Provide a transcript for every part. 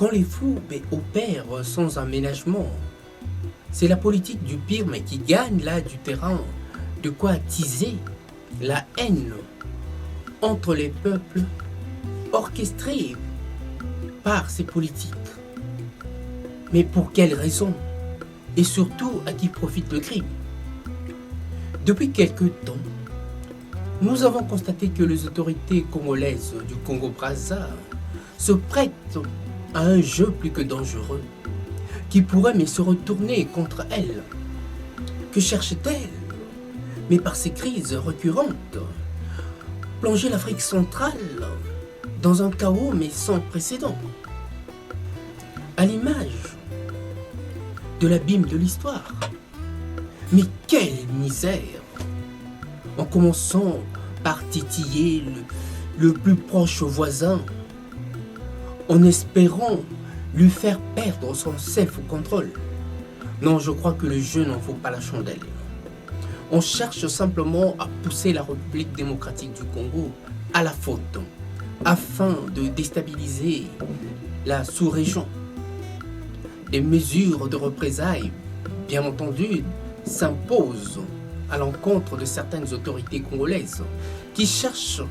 Quand les fous opèrent sans aménagement, c'est la politique du pire mais qui gagne là du terrain, de quoi attiser la haine entre les peuples orchestrée par ces politiques. Mais pour quelles raisons? Et surtout, à qui profite le crime? Depuis quelque temps, nous avons constaté que les autorités congolaises du Congo-Brazza se prêtent à un jeu plus que dangereux, qui pourrait mais se retourner contre elles. Que cherche-t-elle? Mais par ces crises récurrentes, plonger l'Afrique centrale dans un chaos mais sans précédent. À l'image de l'abîme de l'histoire. Mais quelle misère! En commençant par titiller le plus proche voisin, en espérant lui faire perdre son self-control. Non, je crois que le jeu n'en vaut pas la chandelle. On cherche simplement à pousser la République démocratique du Congo à la faute, afin de déstabiliser la sous-région. Des mesures de représailles, bien entendu, s'imposent à l'encontre de certaines autorités congolaises qui cherchent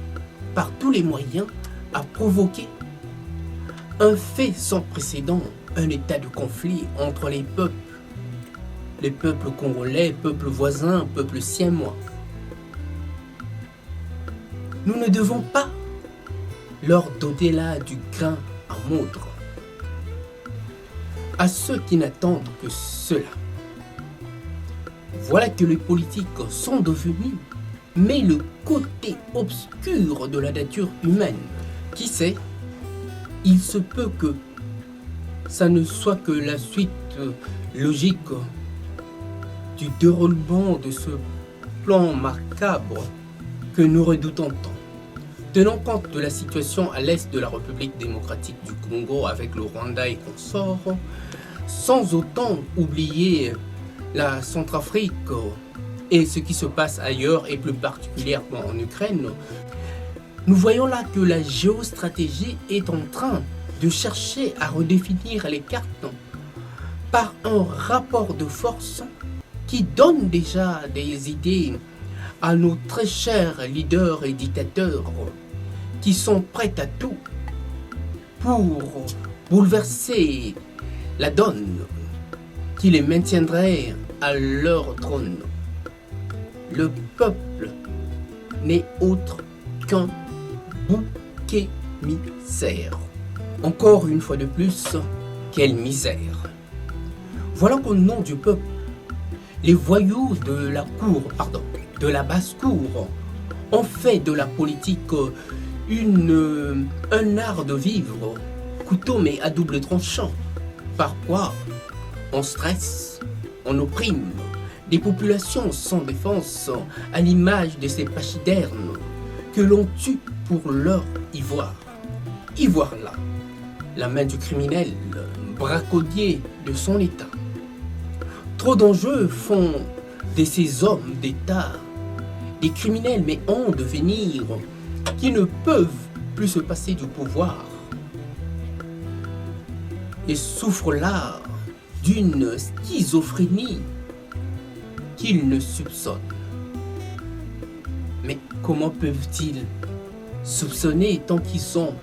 par tous les moyens à provoquer un fait sans précédent, un état de conflit entre les peuples congolais, peuples voisins, peuples siamois. Nous ne devons pas leur donner là du grain à moudre. À ceux qui n'attendent que cela. Voilà que les politiques sont devenus, mais le côté obscur de la nature humaine. Qui sait, il se peut que ça ne soit que la suite logique du déroulement de ce plan macabre que nous redoutons tant. Tenant compte de la situation à l'est de la République démocratique du Congo avec le Rwanda et consorts, sans autant oublier la Centrafrique et ce qui se passe ailleurs et plus particulièrement en Ukraine, nous voyons là que la géostratégie est en train de chercher à redéfinir les cartes par un rapport de force qui donne déjà des idées à nos très chers leaders et dictateurs qui sont prêts à tout pour bouleverser la donne qui les maintiendrait à leur trône. Le peuple n'est autre qu'un bouc émissaire. Encore une fois de plus, quelle misère! Voilà qu'au nom du peuple, les voyous de la basse-cour ont fait de la politique un art de vivre, couteau mais à double tranchant. Par quoi on stresse, on opprime des populations sans défense à l'image de ces pachydermes que l'on tue pour leur ivoire. Ivoire là, la main du criminel, braconnier de son état. Trop d'enjeux font de ces hommes d'État des criminels mais en devenir qui ne peuvent plus se passer du pouvoir et souffrent là d'une schizophrénie qu'ils ne soupçonnent. Mais comment peuvent-ils soupçonner tant qu'ils sont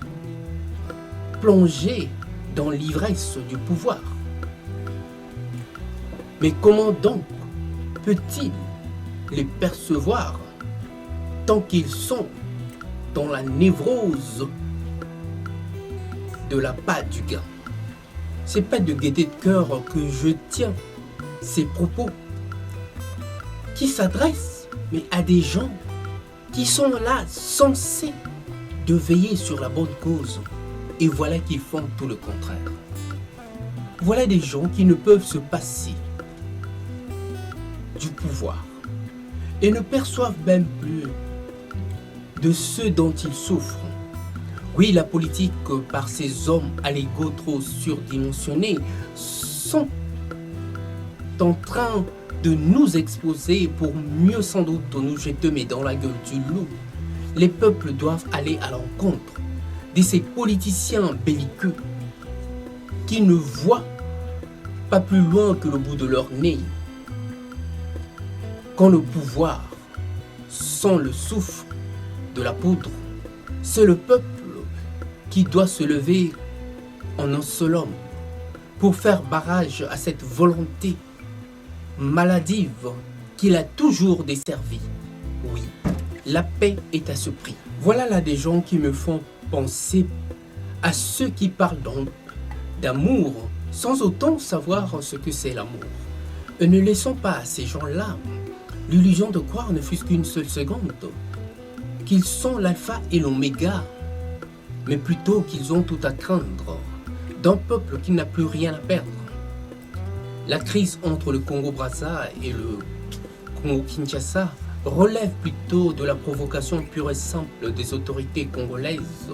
plongés dans l'ivresse du pouvoir? Mais comment donc peut-il les percevoir tant qu'ils sont dans la névrose de la patte du gain? C'est pas de gaieté de cœur que je tiens ces propos qui s'adressent mais à des gens qui sont là censés de veiller sur la bonne cause, et voilà qu'ils font tout le contraire. Voilà des gens qui ne peuvent se passer du pouvoir et ne perçoivent même plus de ceux dont ils souffrent. Oui, la politique, par ces hommes à l'ego trop surdimensionné, sont en train de nous exposer pour mieux sans doute nous jeter mais dans la gueule du loup. Les peuples doivent aller à l'encontre de ces politiciens belliqueux qui ne voient pas plus loin que le bout de leur nez. Quand le pouvoir sent le souffle de la poudre, c'est le peuple qui doit se lever en un seul homme pour faire barrage à cette volonté maladive qu'il a toujours desservie. Oui, la paix est à ce prix. Voilà là des gens qui me font penser à ceux qui parlent donc d'amour sans autant savoir ce que c'est l'amour. Ne laissons pas à ces gens-là l'illusion de croire, ne fût-ce qu'une seule seconde, qu'ils sont l'alpha et l'oméga, mais plutôt qu'ils ont tout à craindre d'un peuple qui n'a plus rien à perdre. La crise entre le Congo-Brazza et le Congo-Kinshasa relève plutôt de la provocation pure et simple des autorités congolaises,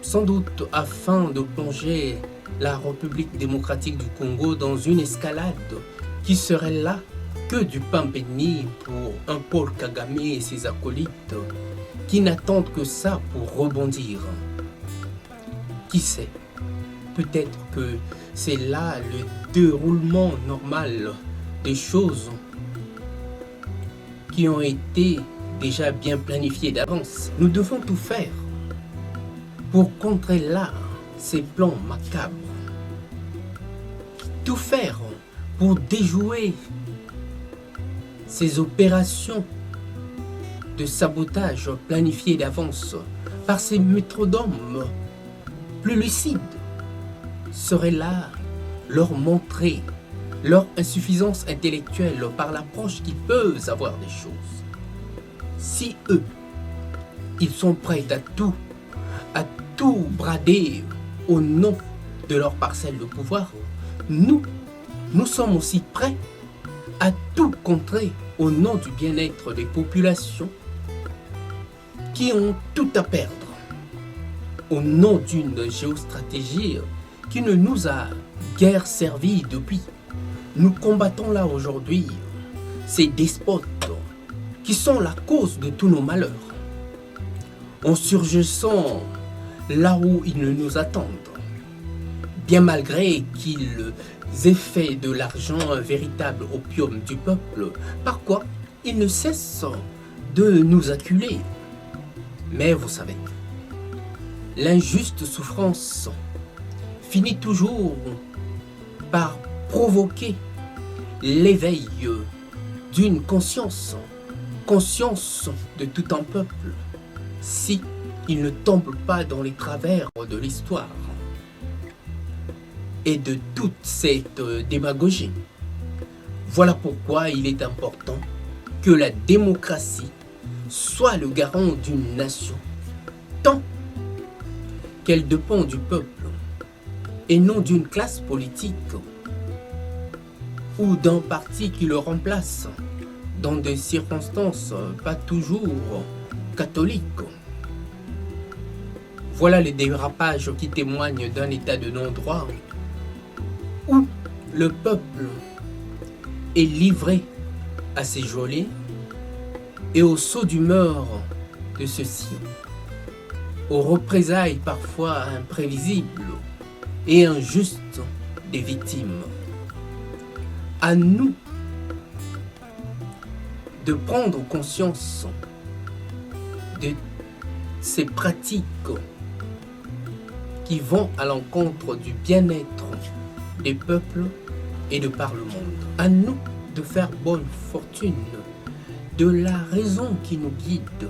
sans doute afin de plonger la République démocratique du Congo dans une escalade qui serait là que du pain béni pour un Paul Kagame et ses acolytes qui n'attendent que ça pour rebondir. Qui sait, peut-être que c'est là le déroulement normal des choses qui ont été déjà bien planifiées d'avance. Nous devons tout faire pour contrer là ces plans macabres. Tout faire pour déjouer ces opérations de sabotage planifiées d'avance par ces métronomes plus lucides serait là leur montrer leur insuffisance intellectuelle par l'approche qu'ils peuvent avoir des choses. Si eux, ils sont prêts à tout brader au nom de leur parcelle de pouvoir, nous sommes aussi prêts à tout contrer au nom du bien-être des populations qui ont tout à perdre, au nom d'une géostratégie qui ne nous a guère servi depuis. Nous combattons là aujourd'hui ces despotes qui sont la cause de tous nos malheurs, en surgissant là où ils ne nous attendent, bien malgré qu'ils aient fait de l'argent un véritable opium du peuple, par quoi ils ne cessent de nous acculer. Mais vous savez, l'injuste souffrance finit toujours par provoquer l'éveil d'une conscience de tout un peuple, si il ne tombe pas dans les travers de l'histoire et de toute cette démagogie. Voilà pourquoi il est important que la démocratie soit le garant d'une nation, tant qu'elle dépend du peuple et non d'une classe politique ou d'un parti qui le remplace dans des circonstances pas toujours catholiques. Voilà les dérapages qui témoignent d'un état de non-droit où le peuple est livré à ses geôliers et au saut d'humeur de ceux-ci, aux représailles parfois imprévisibles et injustes des victimes. À nous de prendre conscience de ces pratiques qui vont à l'encontre du bien-être des peuples et de par le monde. À nous de faire bonne fortune de la raison qui nous guide.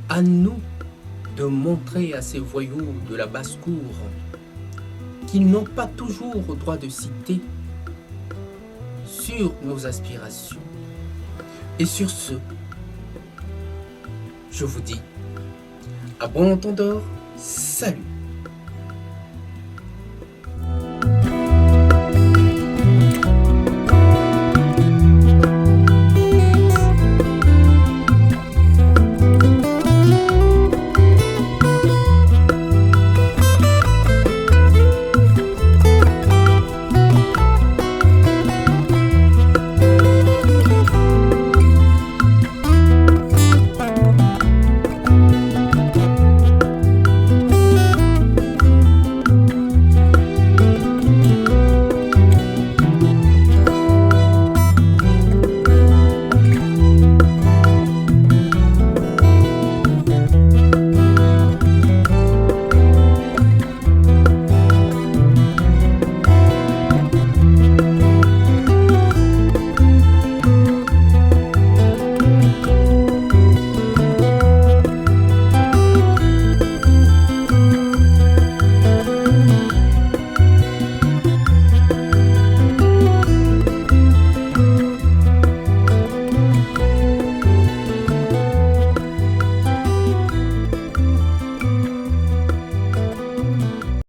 À nous de montrer à ces voyous de la basse-cour qu'ils n'ont pas toujours le droit de citer sur nos aspirations. Et sur ce, je vous dis à bon entendeur, salut.